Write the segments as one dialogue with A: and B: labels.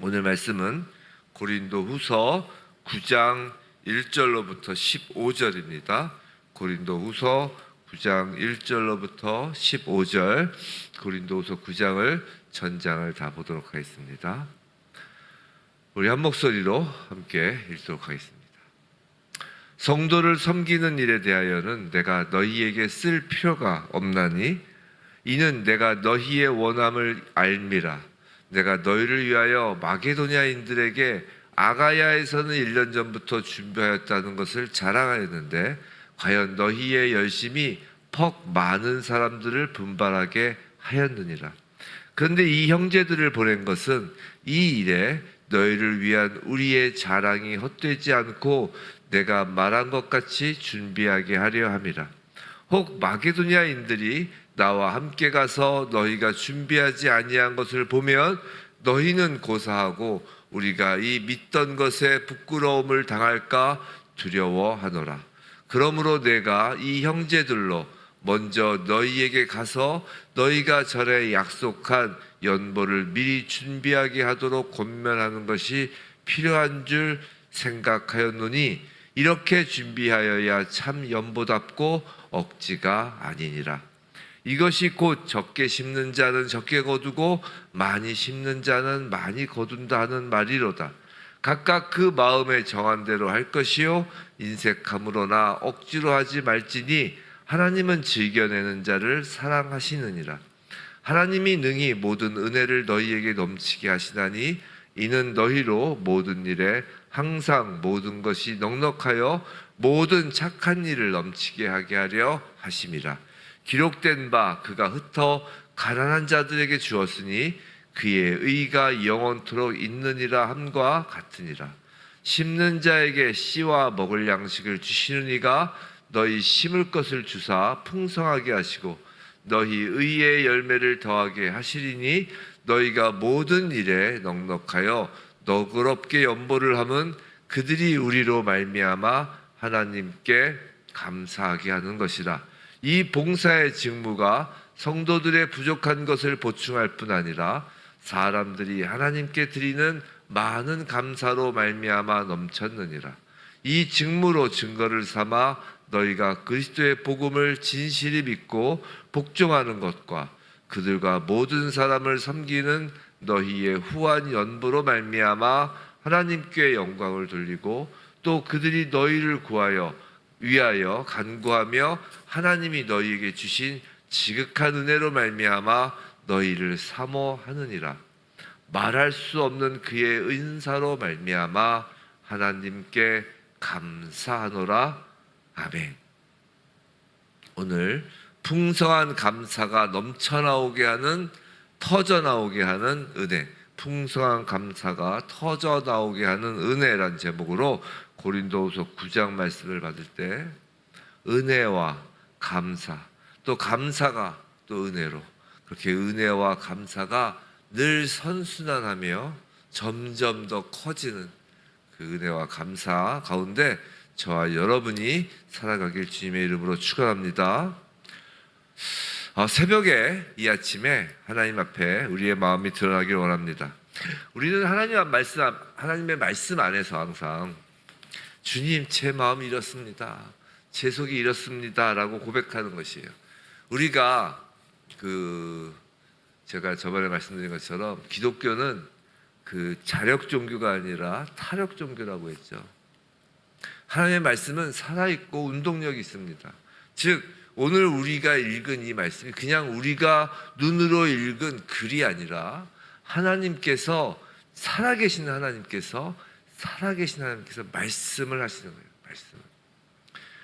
A: 오늘 말씀은 고린도후서 9장 1절로부터 15절입니다. 고린도후서 9장 1절로부터 15절, 고린도후서 9장을 전장을 다 보도록 하겠습니다. 우리 한 목소리로 함께 읽도록 하겠습니다. 성도를 섬기는 일에 대하여는 내가 너희에게 쓸 필요가 없나니 이는 내가 너희의 원함을 알미라. 내가 너희를 위하여 마게도냐인들에게 아가야에서는 1년 전부터 준비하였다는 것을 자랑하였는데 과연 너희의 열심이 퍽 많은 사람들을 분발하게 하였느니라. 그런데 이 형제들을 보낸 것은 이 일에 너희를 위한 우리의 자랑이 헛되지 않고 내가 말한 것 같이 준비하게 하려 함이라. 혹 마게도냐인들이 나와 함께 가서 너희가 준비하지 아니한 것을 보면 너희는 고사하고 우리가 이 믿던 것에 부끄러움을 당할까 두려워하노라. 그러므로 내가 이 형제들로 먼저 너희에게 가서 너희가 전에 약속한 연보를 미리 준비하게 하도록 권면하는 것이 필요한 줄 생각하였노니 이렇게 준비하여야 참 연보답고 억지가 아니니라. 이것이 곧 적게 심는 자는 적게 거두고 많이 심는 자는 많이 거둔다 하는 말이로다. 각각 그 마음에 정한 대로 할 것이요 인색함으로나 억지로 하지 말지니 하나님은 즐겨내는 자를 사랑하시느니라. 하나님이 능히 모든 은혜를 너희에게 넘치게 하시나니 이는 너희로 모든 일에 항상 모든 것이 넉넉하여 모든 착한 일을 넘치게 하게 하려 하심이라. 기록된 바 그가 흩어 가난한 자들에게 주었으니 그의 의가 영원토록 있느니라 함과 같으니라. 심는 자에게 씨와 먹을 양식을 주시는 이가 너희 심을 것을 주사 풍성하게 하시고 너희 의의 열매를 더하게 하시리니 너희가 모든 일에 넉넉하여 너그럽게 연보를 함은 그들이 우리로 말미암아 하나님께 감사하게 하는 것이라. 이 봉사의 직무가 성도들의 부족한 것을 보충할 뿐 아니라 사람들이 하나님께 드리는 많은 감사로 말미암아 넘쳤느니라. 이 직무로 증거를 삼아 너희가 그리스도의 복음을 진실히 믿고 복종하는 것과 그들과 모든 사람을 섬기는 너희의 후한 연보로 말미암아 하나님께 영광을 돌리고 또 그들이 너희를 위하여 간구하며 하나님이 너희에게 주신 지극한 은혜로 말미암아 너희를 사모하느니라. 말할 수 없는 그의 은사로 말미암아 하나님께 감사하노라. 아멘. 오늘 풍성한 감사가 넘쳐나오게 하는, 터져나오게 하는 은혜, 풍성한 감사가 터져나오게 하는 은혜란 제목으로 고린도후서 9장 말씀을 받을 때 은혜와 감사, 또 감사가 또 은혜로, 그렇게 은혜와 감사가 늘 선순환하며 점점 더 커지는 그 은혜와 감사 가운데 저와 여러분이 살아가길 주님의 이름으로 축원합니다. 새벽에 이 아침에 하나님 앞에 우리의 마음이 드러나길 원합니다. 우리는 하나님의 말씀 안에서 항상 주님, 제 마음이 이렇습니다, 제 속이 이렇습니다 라고 고백하는 것이에요. 우리가 제가 저번에 말씀드린 것처럼 기독교는 자력 종교가 아니라 타력 종교라고 했죠. 하나님의 말씀은 살아있고 운동력이 있습니다. 즉 오늘 우리가 읽은 이 말씀이 그냥 우리가 눈으로 읽은 글이 아니라 하나님께서 살아계신 하나님께서 말씀을 하시는 거예요.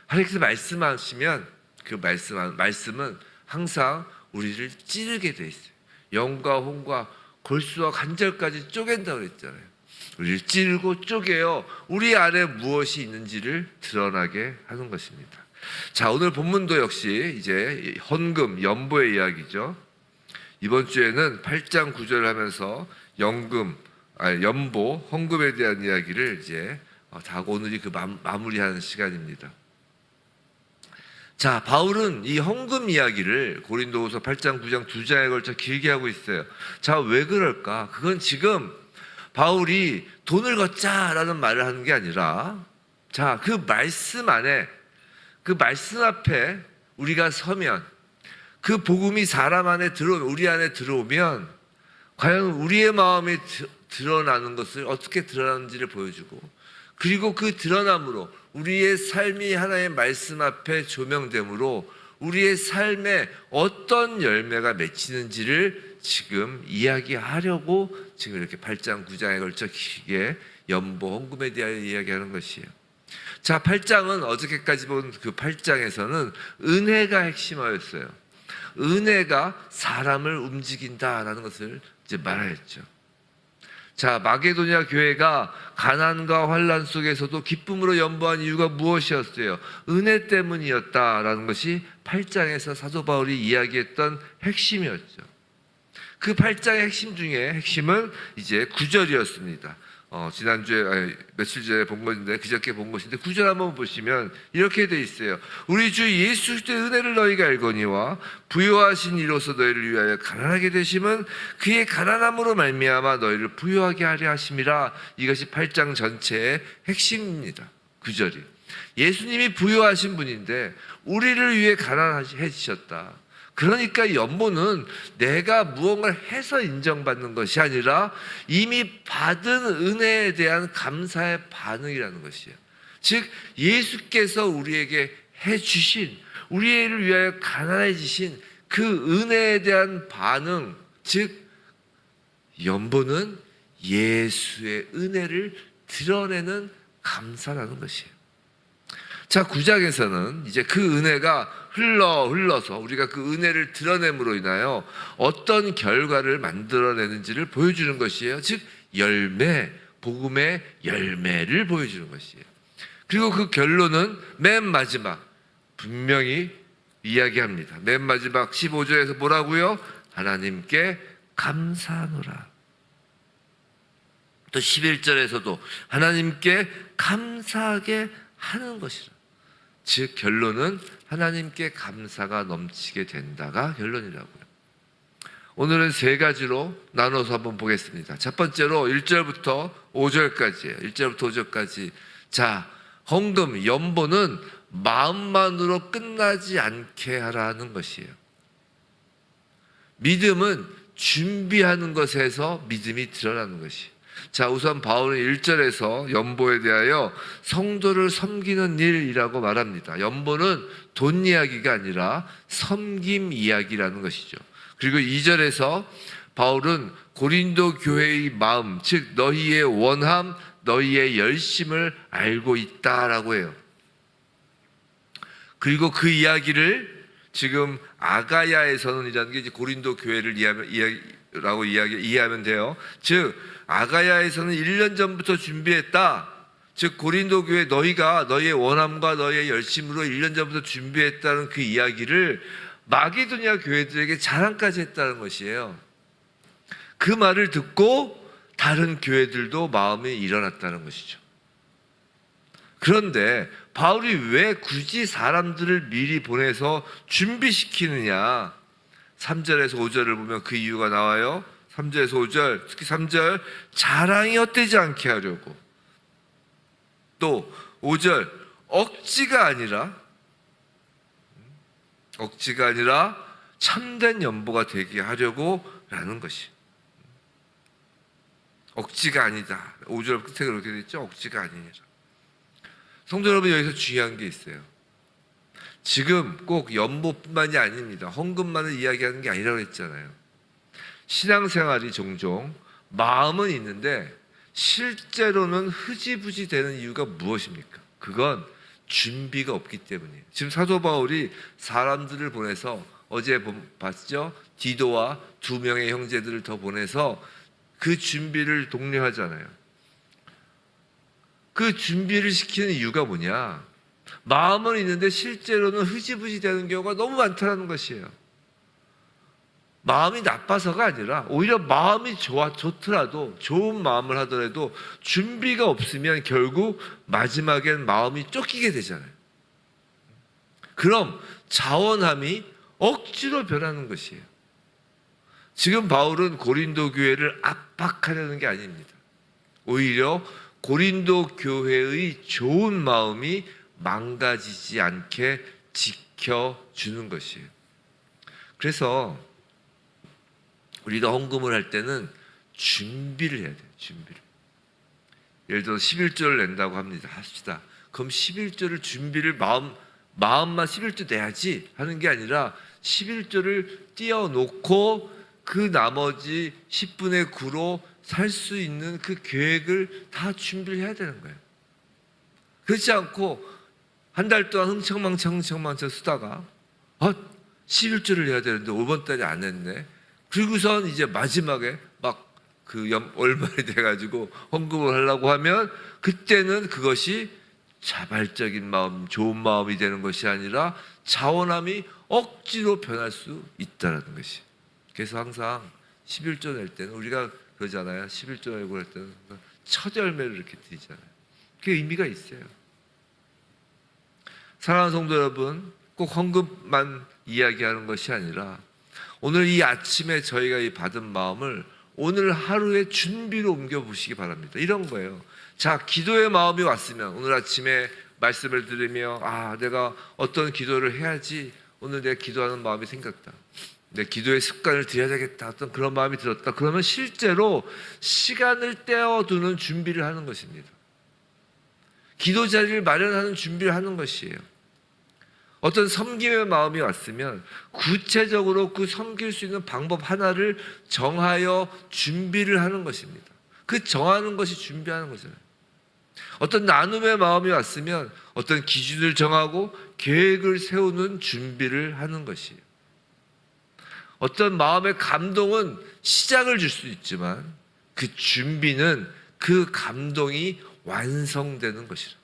A: 하나님께서 말씀하시면 그 말씀은 항상 우리를 찌르게 돼 있어요. 영과 혼과 골수와 관절까지 쪼갠다고 그랬잖아요. 우리를 찌르고 쪼개요. 우리 안에 무엇이 있는지를 드러나게 하는 것입니다. 자, 오늘 본문도 역시 이제 헌금, 연보의 이야기죠. 이번 주에는 8장 9절을 하면서 연보, 헌금에 대한 이야기를 이제 다 오늘이 마무리하는 시간입니다. 자, 바울은 이 헌금 이야기를 고린도후서 8장, 9장 두 장에 걸쳐 길게 하고 있어요. 자, 왜 그럴까? 그건 지금 바울이 돈을 걷자라는 말을 하는 게 아니라, 자, 그 말씀 안에, 그 말씀 앞에 우리가 서면, 그 복음이 사람 안에 들어오면, 우리 안에 들어오면 과연 우리의 마음이 드러나는 것을 어떻게 드러나는지를 보여주고, 그리고 그 드러남으로 우리의 삶이 하나의 말씀 앞에 조명됨으로 우리의 삶에 어떤 열매가 맺히는지를 지금 이야기하려고 지금 이렇게 8장 9장에 걸쳐 길게 연보 헌금에 대하여 이야기하는 것이에요. 자, 8장은 어저께까지 본 그 8장에서는 은혜가 핵심이었어요. 은혜가 사람을 움직인다라는 것을 이제 말하였죠. 자, 마게도냐 교회가 가난과 환난 속에서도 기쁨으로 연보한 이유가 무엇이었어요? 은혜 때문이었다라는 것이 8장에서 사도 바울이 이야기했던 핵심이었죠. 그 8장의 핵심 중에 핵심은 이제 9절이었습니다. 지난주에, 며칠 전에 본 것인데, 그저께 본 것인데, 9절 한번 보시면 이렇게 돼 있어요. 우리 주 예수 그리스도의 은혜를 너희가 알거니와 부요하신 이로서 너희를 위하여 가난하게 되심은 그의 가난함으로 말미암아 너희를 부요하게 하려 하심이라. 이것이 8장 전체의 핵심입니다. 9절이. 예수님이 부요하신 분인데 우리를 위해 가난해지셨다. 그러니까 연보는 내가 무언가를 해서 인정받는 것이 아니라 이미 받은 은혜에 대한 감사의 반응이라는 것이에요. 즉 예수께서 우리에게 해주신, 우리를 위하여 가난해지신 그 은혜에 대한 반응, 즉 연보는 예수의 은혜를 드러내는 감사라는 것이에요. 자, 9장에서는 이제 그 은혜가 흘러서 우리가 그 은혜를 드러냄으로 인하여 어떤 결과를 만들어내는지를 보여주는 것이에요. 즉 열매, 복음의 열매를 보여주는 것이에요. 그리고 그 결론은 맨 마지막 분명히 이야기합니다. 맨 마지막 15절에서 뭐라고요? 하나님께 감사하노라. 또 11절에서도 하나님께 감사하게 하는 것이라. 즉 결론은 하나님께 감사가 넘치게 된다가 결론이라고요. 오늘은 세 가지로 나눠서 한번 보겠습니다. 첫 번째로 1절부터 5절까지예요. 1절부터 5절까지. 자, 헌금, 연보는 마음만으로 끝나지 않게 하라는 것이에요. 믿음은 준비하는 것에서 믿음이 드러나는 것이에요. 자, 우선 바울은 1절에서 연보에 대하여 성도를 섬기는 일이라고 말합니다. 연보는 돈 이야기가 아니라 섬김 이야기라는 것이죠. 그리고 2절에서 바울은 고린도 교회의 마음, 즉 너희의 원함, 너희의 열심을 알고 있다라고 해요. 그리고 그 이야기를 지금 아가야에서는 이라는 게 이제 고린도 교회를 이해하면 돼요. 즉 아가야에서는 1년 전부터 준비했다. 즉 고린도 교회 너희가 너희의 원함과 너희의 열심으로 1년 전부터 준비했다는 그 이야기를 마게도냐 교회들에게 자랑까지 했다는 것이에요. 그 말을 듣고 다른 교회들도 마음이 일어났다는 것이죠. 그런데 바울이 왜 굳이 사람들을 미리 보내서 준비시키느냐? 3절에서 5절을 보면 그 이유가 나와요. 3절에서 5절, 특히 3절, 자랑이 헛되지 않게 하려고. 또 5절, 억지가 아니라 참된 연보가 되게 하려고 라는 것이. 억지가 아니다. 5절 끝에 그렇게 되어 있죠. 억지가 아니니라. 성도 여러분, 여기서 중요한 게 있어요. 지금 꼭 연보뿐만이 아닙니다. 헌금만을 이야기하는 게 아니라고 했잖아요. 신앙생활이 종종 마음은 있는데 실제로는 흐지부지 되는 이유가 무엇입니까? 그건 준비가 없기 때문이에요. 지금 사도 바울이 사람들을 보내서 어제 봤죠? 디도와 2명의 형제들을 더 보내서 그 준비를 독려하잖아요. 그 준비를 시키는 이유가 뭐냐? 마음은 있는데 실제로는 흐지부지 되는 경우가 너무 많다는 것이에요. 마음이 나빠서가 아니라 오히려 마음이 좋더라도, 좋은 마음을 하더라도 준비가 없으면 결국 마지막엔 마음이 쫓기게 되잖아요. 그럼 자원함이 억지로 변하는 것이에요. 지금 바울은 고린도 교회를 압박하려는 게 아닙니다. 오히려 고린도 교회의 좋은 마음이 망가지지 않게 지켜주는 것이에요. 그래서 우리가 헌금을 할 때는 준비를 해야 돼요. 준비를. 예를 들어 11조를 낸다고 합시다. 그럼 11조를 준비를 마음만 11조 내야지 하는 게 아니라 11조를 띄워놓고 그 나머지 10분의 9로 살 수 있는 그 계획을 다 준비를 해야 되는 거예요. 그렇지 않고 한 달 동안 흥청망청 쓰다가 11조를 해야 되는데 5번 달에 안 했네. 그리고선 이제 마지막에 막 그 월말이 돼가지고 헌금을 하려고 하면 그때는 그것이 자발적인 마음, 좋은 마음이 되는 것이 아니라 자원함이 억지로 변할 수 있다는 것이. 그래서 항상 11조 낼 때는 우리가 그러잖아요. 11조 내고 할 때는 첫 열매를 이렇게 드리잖아요. 그게 의미가 있어요. 사랑하는 성도 여러분, 꼭 헌금만 이야기하는 것이 아니라 오늘 이 아침에 저희가 이 받은 마음을 오늘 하루의 준비로 옮겨보시기 바랍니다. 이런 거예요. 자, 기도의 마음이 왔으면 오늘 아침에 말씀을 들으며 내가 어떤 기도를 해야지 오늘 내가 기도하는 마음이 생겼다. 내 기도의 습관을 들여야 되겠다. 어떤 그런 마음이 들었다. 그러면 실제로 시간을 떼어두는 준비를 하는 것입니다. 기도 자리를 마련하는 준비를 하는 것이에요. 어떤 섬김의 마음이 왔으면 구체적으로 그 섬길 수 있는 방법 하나를 정하여 준비를 하는 것입니다. 그 정하는 것이 준비하는 거잖아요. 어떤 나눔의 마음이 왔으면 어떤 기준을 정하고 계획을 세우는 준비를 하는 것이에요. 어떤 마음의 감동은 시작을 줄 수 있지만 그 준비는 그 감동이 완성되는 것이라.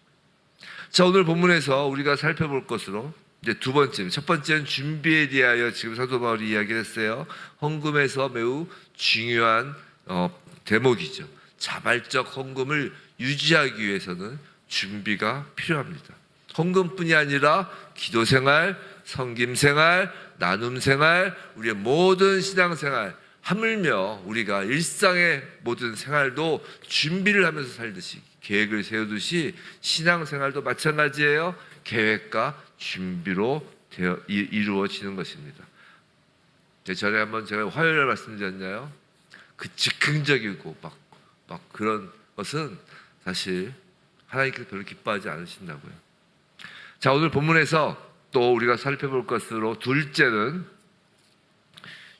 A: 자, 오늘 본문에서 우리가 살펴볼 것으로 이제 두 번째, 첫 번째는 준비에 대하여 지금 사도 바울이 이야기를 했어요. 헌금에서 매우 중요한 대목이죠. 자발적 헌금을 유지하기 위해서는 준비가 필요합니다. 헌금뿐이 아니라 기도생활, 섬김생활, 나눔생활, 우리의 모든 신앙생활, 하물며 우리가 일상의 모든 생활도 준비를 하면서 살듯이 계획을 세우듯이 신앙생활도 마찬가지예요. 계획과 준비로 이루어지는 것입니다. 전에 한번 제가 화요일에 말씀드렸나요? 그 즉흥적이고 막 그런 것은 사실 하나님께서 별로 기뻐하지 않으신다고요. 자, 오늘 본문에서 또 우리가 살펴볼 것으로 둘째는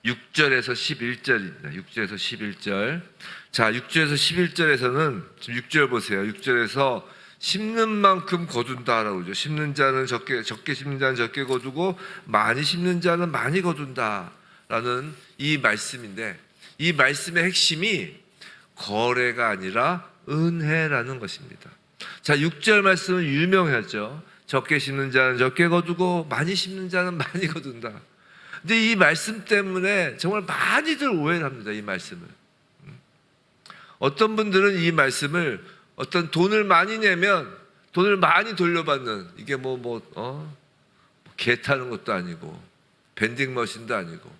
A: 6절에서 11절입니다. 6절에서 11절. 자, 6절에서 11절에서는 지금 6절 보세요. 6절에서 심는 만큼 거둔다라고 그러죠. 심는 자는 적게 심는 자는 적게 거두고 많이 심는 자는 많이 거둔다라는 이 말씀인데, 이 말씀의 핵심이 거래가 아니라 은혜라는 것입니다. 자, 6절 말씀은 유명하죠. 적게 심는 자는 적게 거두고 많이 심는 자는 많이 거둔다. 근데 이 말씀 때문에 정말 많이들 오해를 합니다. 이 말씀을. 어떤 분들은 이 말씀을 어떤 돈을 많이 내면 돈을 많이 돌려받는, 이게 개 타는 것도 아니고 밴딩 머신도 아니고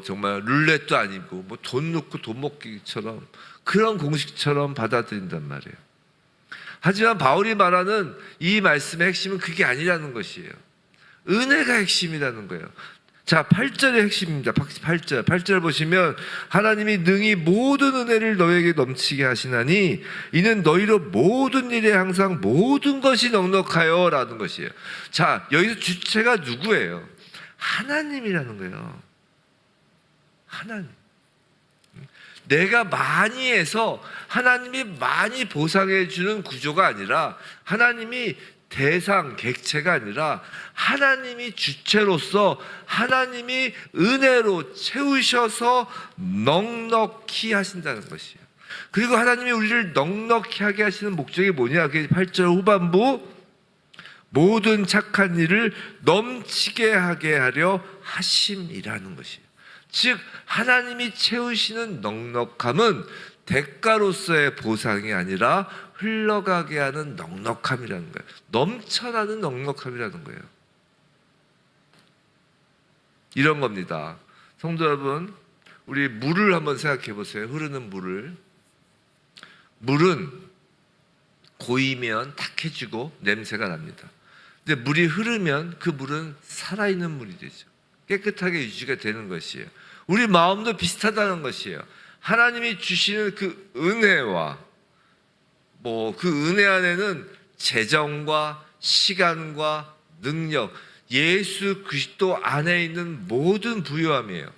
A: 정말 룰렛도 아니고 돈 넣고 돈 먹기처럼 그런 공식처럼 받아들인단 말이에요. 하지만 바울이 말하는 이 말씀의 핵심은 그게 아니라는 것이에요. 은혜가 핵심이라는 거예요. 자, 8절의 핵심입니다. 8절 보시면 하나님이 능히 모든 은혜를 너에게 넘치게 하시나니 이는 너희로 모든 일에 항상 모든 것이 넉넉하여 라는 것이에요. 자, 여기서 주체가 누구예요? 하나님이라는 거예요. 하나님. 내가 많이 해서 하나님이 많이 보상해 주는 구조가 아니라 하나님이 대상, 객체가 아니라 하나님이 주체로서 하나님이 은혜로 채우셔서 넉넉히 하신다는 것이에요. 그리고 하나님이 우리를 넉넉히 하게 하시는 목적이 뭐냐? 그게 8절 후반부 모든 착한 일을 넘치게 하게 하려 하심이라는 것이에요. 즉 하나님이 채우시는 넉넉함은 대가로서의 보상이 아니라 흘러가게 하는 넉넉함이라는 거예요. 넘쳐나는 넉넉함이라는 거예요. 이런 겁니다. 성도 여러분, 우리 물을 한번 생각해 보세요. 흐르는 물을. 물은 고이면 탁해지고 냄새가 납니다. 근데 물이 흐르면 그 물은 살아있는 물이 되죠. 깨끗하게 유지가 되는 것이에요. 우리 마음도 비슷하다는 것이에요. 하나님이 주시는 그 은혜와 그 은혜 안에는 재정과 시간과 능력, 예수 그리스도 안에 있는 모든 부요함이에요.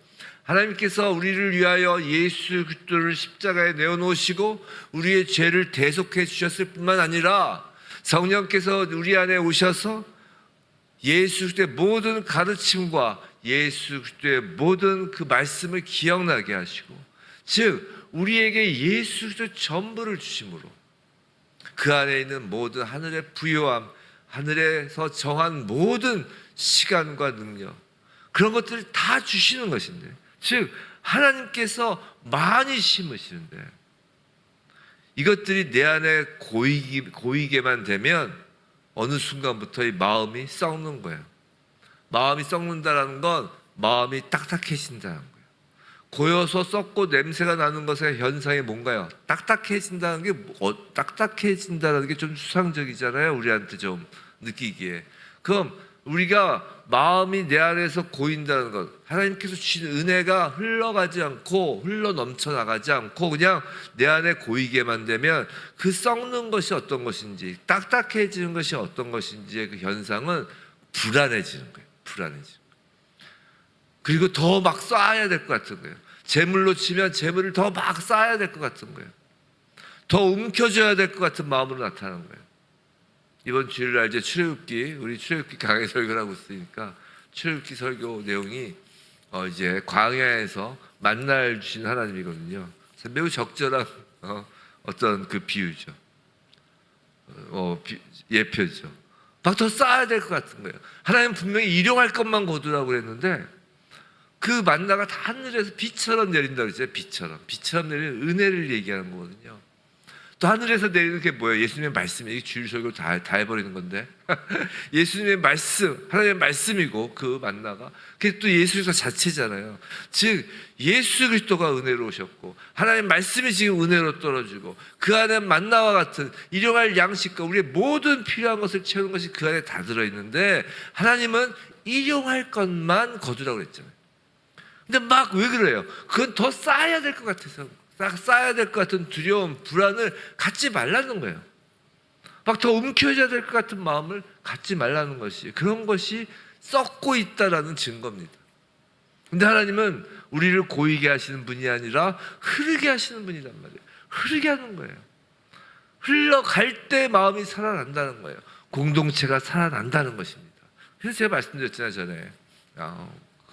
A: 하나님께서 우리를 위하여 예수 그리스도를 십자가에 내어놓으시고 우리의 죄를 대속해 주셨을 뿐만 아니라 성령께서 우리 안에 오셔서 예수 그리스도의 모든 가르침과 예수 그리스도의 모든 그 말씀을 기억나게 하시고, 즉 우리에게 예수 그리스도 전부를 주심으로 그 안에 있는 모든 하늘의 부요함, 하늘에서 정한 모든 시간과 능력, 그런 것들을 다 주시는 것인데, 즉 하나님께서 많이 심으시는데 이것들이 내 안에 고이게만 되면 어느 순간부터 이 마음이 썩는 거예요. 마음이 썩는다는 건 마음이 딱딱해진다는 거예요. 고여서 썩고 냄새가 나는 것의 현상이 뭔가요? 딱딱해진다는 게 좀 수상적이잖아요. 우리한테 좀 느끼기에. 그럼 우리가 마음이 내 안에서 고인다는 것, 하나님께서 주신 은혜가 흘러가지 않고 흘러 넘쳐나가지 않고 그냥 내 안에 고이게만 되면 그 썩는 것이 어떤 것인지, 딱딱해지는 것이 어떤 것인지의 그 현상은 불안해지는 거예요. 불안해지는 거예요. 그리고 더 막 쌓아야 될 것 같은 거예요. 재물로 치면 재물을 더 막 쌓아야 될 것 같은 거예요. 더 움켜줘야 될 것 같은 마음으로 나타나는 거예요. 이번 주일날 이제 출애굽기, 우리 출애굽기 강의 설교를 하고 있으니까 출애굽기 설교 내용이 이제 광야에서 만나를 주신 하나님이거든요. 매우 적절한 어떤 그 비유죠. 예표죠. 막 더 쌓아야 될 것 같은 거예요. 하나님 분명히 일용할 것만 거두라고 그랬는데 그 만나가 다 하늘에서 비처럼 내린다고 그랬죠. 비처럼 내리는 은혜를 얘기하는 거거든요. 또 하늘에서 내리는 게 뭐예요? 예수님의 말씀이 주일 설교 다 해버리는 건데 예수님의 말씀, 하나님의 말씀이고 그 만나가 그게 또 예수 그리스도 자체잖아요. 즉 예수 그리스도가 은혜로 오셨고 하나님의 말씀이 지금 은혜로 떨어지고 그 안에 만나와 같은 일용할 양식과 우리의 모든 필요한 것을 채우는 것이 그 안에 다 들어있는데 하나님은 일용할 것만 거두라고 그랬잖아요. 근데 막 왜 그래요? 그건 더 쌓아야 될 것 같아서, 쌓아야 될 것 같은 두려움, 불안을 갖지 말라는 거예요. 막 더 움켜져야 될 것 같은 마음을 갖지 말라는 것이, 그런 것이 썩고 있다라는 증거입니다. 근데 하나님은 우리를 고이게 하시는 분이 아니라 흐르게 하시는 분이란 말이에요. 흐르게 하는 거예요. 흘러갈 때 마음이 살아난다는 거예요. 공동체가 살아난다는 것입니다. 그래서 제가 말씀드렸잖아요, 전에.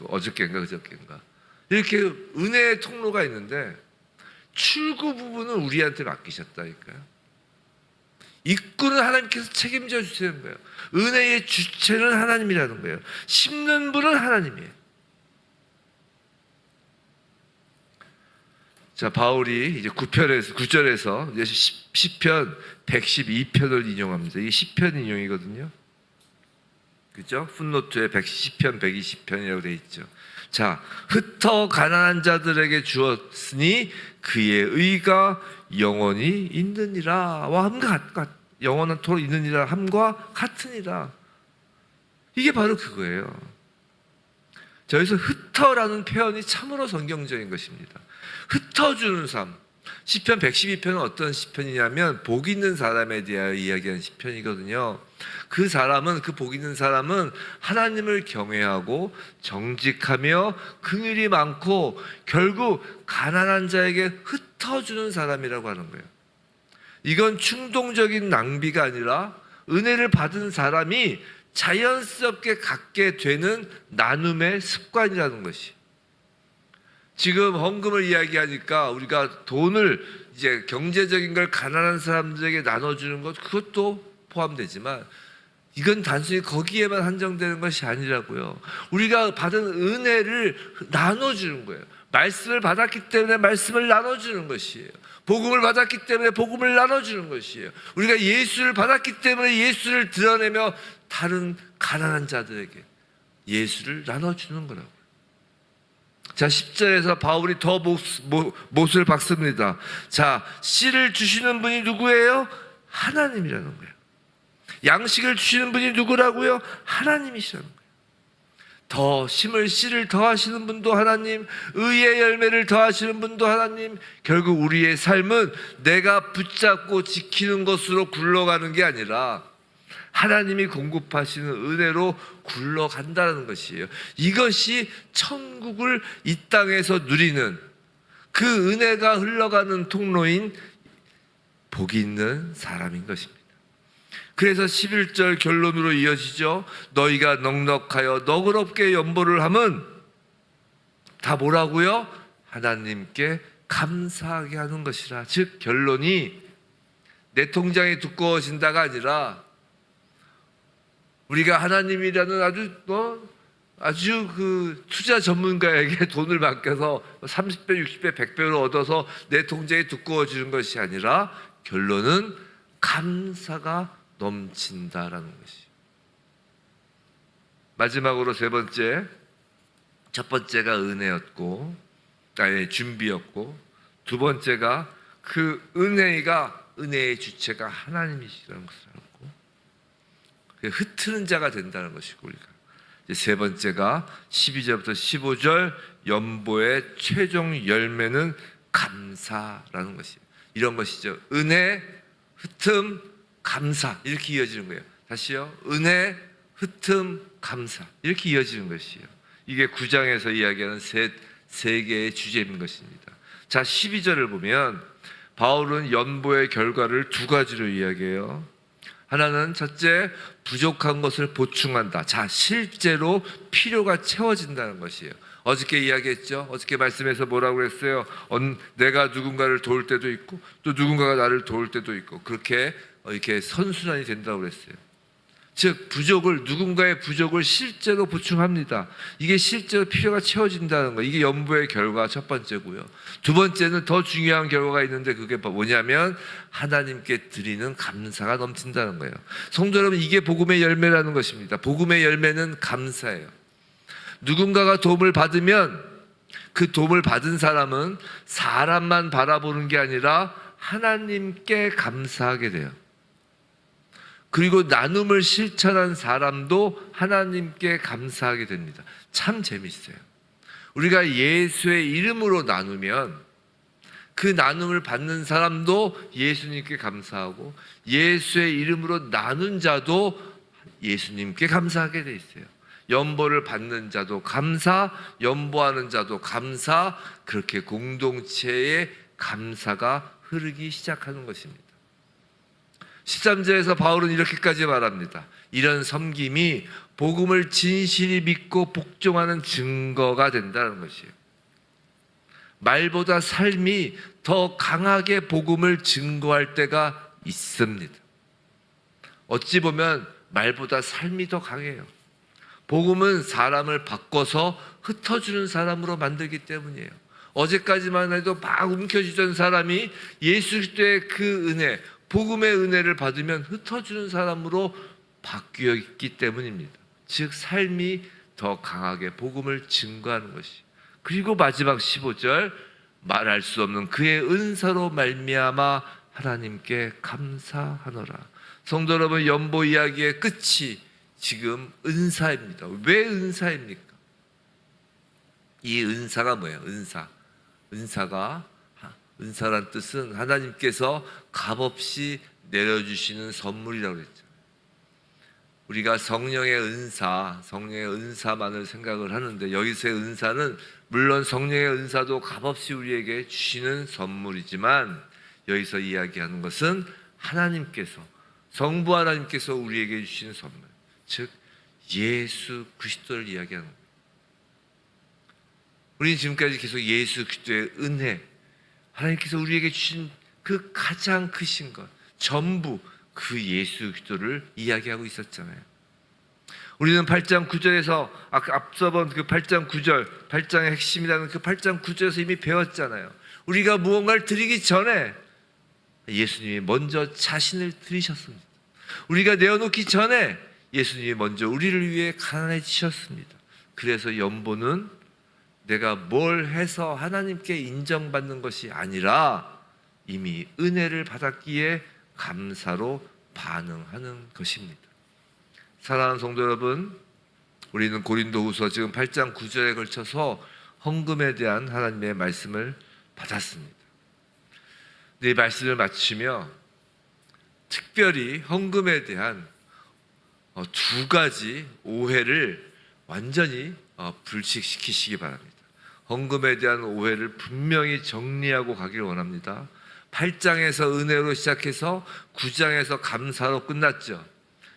A: 어저께인가 그저께인가. 이렇게 은혜의 통로가 있는데 출구 부분은 우리한테 맡기셨다니까요. 입구는 하나님께서 책임져 주시는 거예요. 은혜의 주체는 하나님이라는 거예요. 심는 분은 하나님이에요. 자, 바울이 이제 9절에서 이제 시편 112편을 인용합니다. 이게 시편 인용이거든요. 그죠? 풋노트에 110편, 120편이라고 되어 있죠. 자, 흩어 가난한 자들에게 주었으니 그의 의가 영원히 있느니라와 함과 영원토록 있느니라 함과 같으니라. 이게 바로 그거예요. 자, 여기서 흩어라는 표현이 참으로 성경적인 것입니다. 흩어주는 삶. 시편 112편은 어떤 시편이냐면 복 있는 사람에 대하여 이야기하는 시편이거든요. 그 복 있는 사람은 하나님을 경외하고 정직하며 긍휼이 많고 결국 가난한 자에게 흩어주는 사람이라고 하는 거예요. 이건 충동적인 낭비가 아니라 은혜를 받은 사람이 자연스럽게 갖게 되는 나눔의 습관이라는 것이. 지금 헌금을 이야기하니까 우리가 돈을 이제 경제적인 걸 가난한 사람들에게 나눠주는 것, 그것도 포함되지만 이건 단순히 거기에만 한정되는 것이 아니라고요. 우리가 받은 은혜를 나눠주는 거예요. 말씀을 받았기 때문에 말씀을 나눠주는 것이에요. 복음을 받았기 때문에 복음을 나눠주는 것이에요. 우리가 예수를 받았기 때문에 예수를 드러내며 다른 가난한 자들에게 예수를 나눠주는 거라고요. 자, 10절에서 바울이 더 못을 박습니다. 자, 씨를 주시는 분이 누구예요? 하나님이라는 거예요. 양식을 주시는 분이 누구라고요? 하나님이시라는 거예요. 더 심을 씨를 더하시는 분도 하나님, 의의 열매를 더하시는 분도 하나님. 결국 우리의 삶은 내가 붙잡고 지키는 것으로 굴러가는 게 아니라 하나님이 공급하시는 은혜로 굴러간다는 것이에요. 이것이 천국을 이 땅에서 누리는 그 은혜가 흘러가는 통로인 복이 있는 사람인 것입니다. 그래서 11절 결론으로 이어지죠. 너희가 넉넉하여 너그럽게 연보를 함은 다 뭐라고요? 하나님께 감사하게 하는 것이라. 즉 결론이 내 통장이 두꺼워진다가 아니라 우리가 하나님이라는 아주 그 투자 전문가에게 돈을 맡겨서 30배, 60배, 100배로 얻어서 내 통장이 두꺼워지는 것이 아니라 결론은 감사가 넘친다라는 것이. 마지막으로 세 번째, 첫 번째가 은혜였고, 준비였고, 두 번째가 그 은혜의 주체가 하나님이시라는 것을 알고, 흩트는 자가 된다는 것이고, 우리가 이제 세 번째가 12절부터 15절 연보의 최종 열매는 감사라는 것이에요. 이런 것이죠. 은혜, 흩음, 감사 이렇게 이어지는 거예요. 다시요. 은혜, 흩음, 감사 이렇게 이어지는 것이에요. 이게 9장에서 이야기하는 세 개의 주제인 것입니다. 자, 12절을 보면 바울은 연보의 결과를 두 가지로 이야기해요. 하나는 첫째, 부족한 것을 보충한다. 자, 실제로 필요가 채워진다는 것이에요. 어저께 이야기했죠. 어저께 말씀에서 뭐라고 그랬어요? 내가 누군가를 도울 때도 있고 또 누군가가 나를 도울 때도 있고 그렇게 이렇게 선순환이 된다고 그랬어요. 즉 누군가의 부족을 실제로 보충합니다. 이게 실제로 필요가 채워진다는 거. 이게 연보의 결과 첫 번째고요. 두 번째는 더 중요한 결과가 있는데 그게 뭐냐면 하나님께 드리는 감사가 넘친다는 거예요. 성도 여러분, 이게 복음의 열매라는 것입니다. 복음의 열매는 감사예요. 누군가가 도움을 받으면 그 도움을 받은 사람은 사람만 바라보는 게 아니라 하나님께 감사하게 돼요. 그리고 나눔을 실천한 사람도 하나님께 감사하게 됩니다. 참 재밌어요. 우리가 예수의 이름으로 나누면 그 나눔을 받는 사람도 예수님께 감사하고 예수의 이름으로 나눈 자도 예수님께 감사하게 돼 있어요. 연보를 받는 자도 감사, 연보하는 자도 감사, 그렇게 공동체의 감사가 흐르기 시작하는 것입니다. 13절에서 바울은 이렇게까지 말합니다. 이런 섬김이 복음을 진실히 믿고 복종하는 증거가 된다는 것이에요. 말보다 삶이 더 강하게 복음을 증거할 때가 있습니다. 어찌 보면 말보다 삶이 더 강해요. 복음은 사람을 바꿔서 흩어주는 사람으로 만들기 때문이에요. 어제까지만 해도 막 움켜쥐던 사람이 예수 그리스도의 그 은혜, 복음의 은혜를 받으면 흩어주는 사람으로 바뀌어 있기 때문입니다. 즉 삶이 더 강하게 복음을 증거하는 것이. 그리고 마지막 15절, 말할 수 없는 그의 은사로 말미암아 하나님께 감사하노라. 성도 여러분, 연보 이야기의 끝이 지금 은사입니다. 왜 은사입니까? 이 은사가 뭐예요? 은사란 뜻은 하나님께서 값없이 내려주시는 선물이라고 그랬죠. 우리가 성령의 은사만을 생각을 하는데 여기서의 은사는 물론 성령의 은사도 값없이 우리에게 주시는 선물이지만 여기서 이야기하는 것은 하나님께서, 성부 하나님께서 우리에게 주시는 선물, 즉 예수 그리스도를 이야기하는 거예요. 우리는 지금까지 계속 예수 그리스도의 은혜, 하나님께서 우리에게 주신 그 가장 크신 것, 전부 그 예수 그리스도를 이야기하고 있었잖아요. 우리는 8장 9절에서 앞서 본 그 8장 9절, 8장의 핵심이라는 그 8장 9절에서 이미 배웠잖아요. 우리가 무언가를 드리기 전에 예수님이 먼저 자신을 드리셨습니다. 우리가 내어놓기 전에 예수님이 먼저 우리를 위해 가난해지셨습니다. 그래서 연보는 내가 뭘 해서 하나님께 인정받는 것이 아니라 이미 은혜를 받았기에 감사로 반응하는 것입니다. 사랑하는 성도 여러분, 우리는 고린도후서 지금 8장 9절에 걸쳐서 헌금에 대한 하나님의 말씀을 받았습니다. 이 말씀을 마치며 특별히 헌금에 대한 두 가지 오해를 완전히 불식시키시기 바랍니다. 헌금에 대한 오해를 분명히 정리하고 가기를 원합니다. 8장에서 은혜로 시작해서 9장에서 감사로 끝났죠.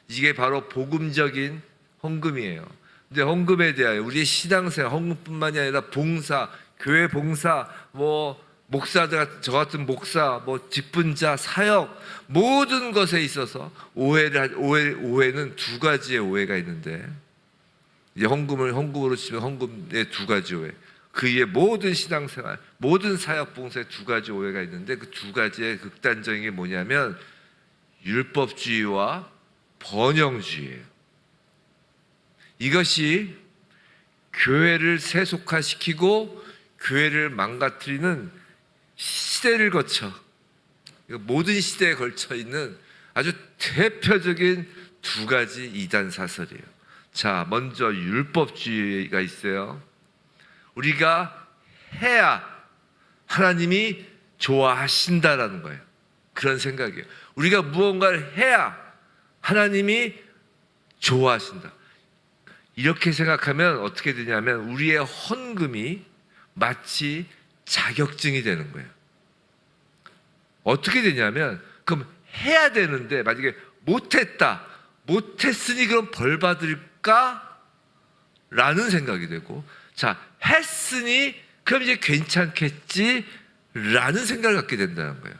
A: 이게 바로 복음적인 헌금이에요. 근데 헌금에 대하여 우리의 신앙생활, 헌금뿐만이 아니라 봉사, 교회 봉사, 목사들, 저 같은 목사, 직분자, 사역, 모든 것에 있어서 오해는 두 가지의 오해가 있는데, 이제 헌금으로 치면 헌금의 두 가지 오해, 그 위에 모든 신앙생활, 모든 사역 봉사에 두 가지 오해가 있는데, 그 두 가지의 극단적인 게 뭐냐면 율법주의와 번영주의예요. 이것이 교회를 세속화시키고 교회를 망가뜨리는 시대를 거쳐, 모든 시대에 걸쳐 있는 아주 대표적인 두 가지 이단 사설이에요. 자, 먼저 율법주의가 있어요. 우리가 해야 하나님이 좋아하신다라는 거예요. 그런 생각이에요. 우리가 무언가를 해야 하나님이 좋아하신다. 이렇게 생각하면 어떻게 되냐면 우리의 헌금이 마치 자격증이 되는 거예요. 어떻게 되냐면, 그럼 해야 되는데 만약에 못했으니 그럼 벌 받을까? 라는 생각이 되고, 자, 했으니 그럼 이제 괜찮겠지? 라는 생각을 갖게 된다는 거예요.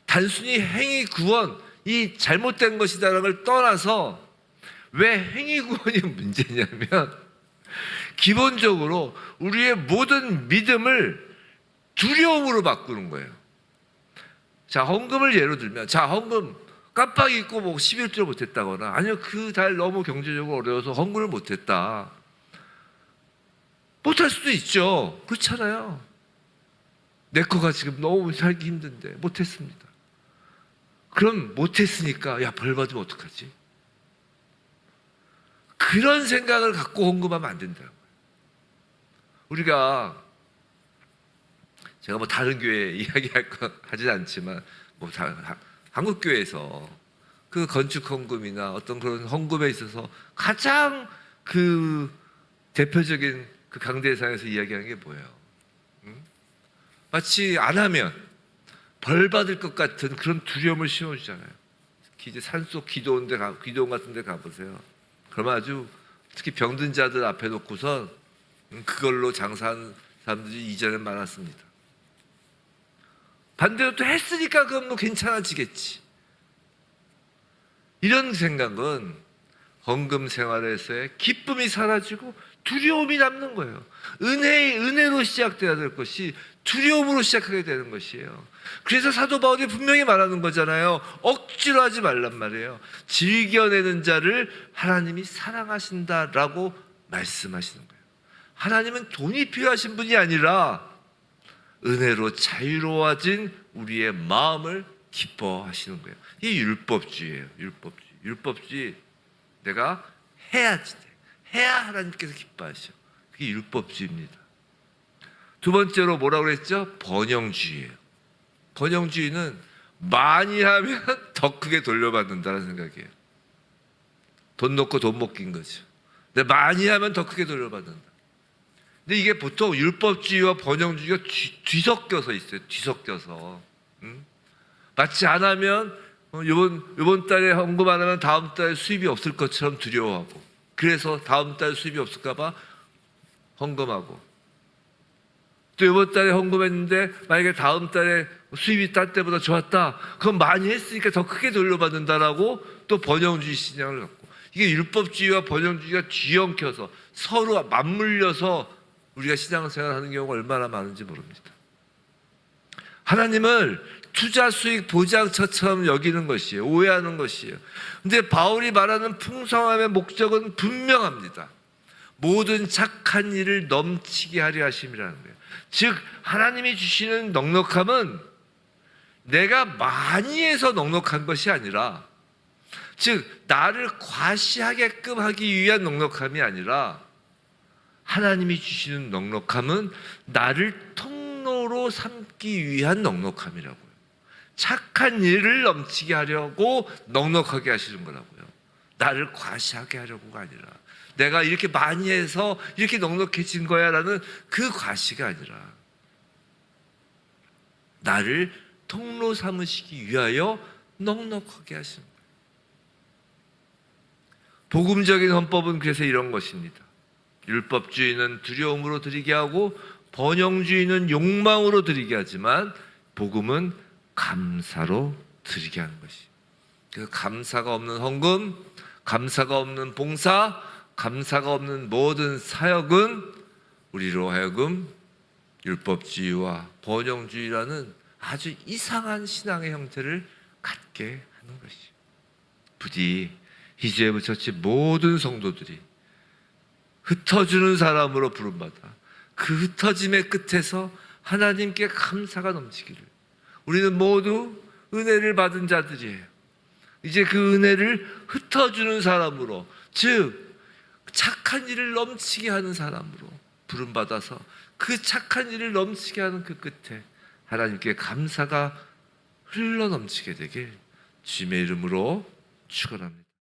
A: 단순히 행위 구원, 이 잘못된 것이다라는 걸 떠나서 왜 행위 구원이 문제냐면, 기본적으로 우리의 모든 믿음을 두려움으로 바꾸는 거예요. 자, 헌금을 예로 들면, 자, 헌금 깜빡 잊고 11조를 못했다거나, 아니요, 그 달 너무 경제적으로 어려워서 헌금을 못했다. 못할 수도 있죠. 그렇잖아요. 내 거가 지금 너무 살기 힘든데 못했습니다. 그럼 못했으니까 야, 벌 받으면 어떡하지? 그런 생각을 갖고 헌금하면 안 된다는 거예요. 우리가, 제가 다른 교회 이야기할 거 하진 않지만 한국 교회에서 그 건축 헌금이나 어떤 그런 헌금에 있어서 가장 그 대표적인 그 강대상에서 이야기하는 게 뭐예요? 마치 안 하면 벌 받을 것 같은 그런 두려움을 심어주잖아요. 이제 산속 기도원 같은 데 가보세요. 그러면 아주 특히 병든 자들 앞에 놓고선 그걸로 장사하는 사람들이 이전에 많았습니다. 반대로 또 했으니까 그럼 괜찮아지겠지. 이런 생각은 헌금 생활에서의 기쁨이 사라지고 두려움이 남는 거예요. 은혜로 시작돼야 될 것이 두려움으로 시작하게 되는 것이에요. 그래서 사도 바울이 분명히 말하는 거잖아요. 억지로 하지 말란 말이에요. 즐겨내는 자를 하나님이 사랑하신다라고 말씀하시는 거예요. 하나님은 돈이 필요하신 분이 아니라 은혜로 자유로워진 우리의 마음을 기뻐하시는 거예요. 이게 율법주의예요. 율법주의. 내가 해야지. 해야 하나님께서 기뻐하셔. 그게 율법주의입니다. 두 번째로 뭐라고 그랬죠? 번영주의예요. 번영주의는 많이 하면 더 크게 돌려받는다는 생각이에요. 돈 놓고 돈 먹긴 거죠. 근데 많이 하면 더 크게 돌려받는다. 근데 이게 보통 율법주의와 번영주의가 뒤섞여서 있어요. 뒤섞여서. 마치 안 하면 이번 달에 헌금 안 하면 다음 달에 수입이 없을 것처럼 두려워하고, 그래서 다음 달 수입이 없을까 봐 헌금하고, 또 이번 달에 헌금했는데 만약에 다음 달에 수입이 딴 때보다 좋았다, 그럼 많이 했으니까 더 크게 돌려받는다라고 또 번영주의 신앙을 갖고, 이게 율법주의와 번영주의가 뒤엉켜서 서로 맞물려서 우리가 신앙생활하는 경우가 얼마나 많은지 모릅니다. 하나님을 투자 수익 보장처처럼 여기는 것이에요. 오해하는 것이에요. 근데 바울이 말하는 풍성함의 목적은 분명합니다. 모든 착한 일을 넘치게 하려 하심이라는 거예요. 즉 하나님이 주시는 넉넉함은 내가 많이 해서 넉넉한 것이 아니라, 즉 나를 과시하게끔 하기 위한 넉넉함이 아니라, 하나님이 주시는 넉넉함은 나를 통로로 삼기 위한 넉넉함이라고요. 착한 일을 넘치게 하려고 넉넉하게 하시는 거라고요. 나를 과시하게 하려고가 아니라, 내가 이렇게 많이 해서 이렇게 넉넉해진 거야 라는 그 과시가 아니라, 나를 통로 삼으시기 위하여 넉넉하게 하시는 거예요. 복음적인 헌법은 그래서 이런 것입니다. 율법주의는 두려움으로 드리게 하고 번영주의는 욕망으로 드리게 하지만, 복음은 감사로 드리게 하는 것이. 그래서 감사가 없는 헌금, 감사가 없는 봉사, 감사가 없는 모든 사역은 우리로 하여금 율법주의와 번영주의라는 아주 이상한 신앙의 형태를 갖게 하는 것이죠. 부디 히즈에브 처치 모든 성도들이 흩어주는 사람으로 부름받아 그 흩어짐의 끝에서 하나님께 감사가 넘치기를. 우리는 모두 은혜를 받은 자들이에요. 이제 그 은혜를 흩어주는 사람으로, 즉 착한 일을 넘치게 하는 사람으로 부름받아서 그 착한 일을 넘치게 하는 그 끝에 하나님께 감사가 흘러 넘치게 되길 주님의 이름으로 축원합니다.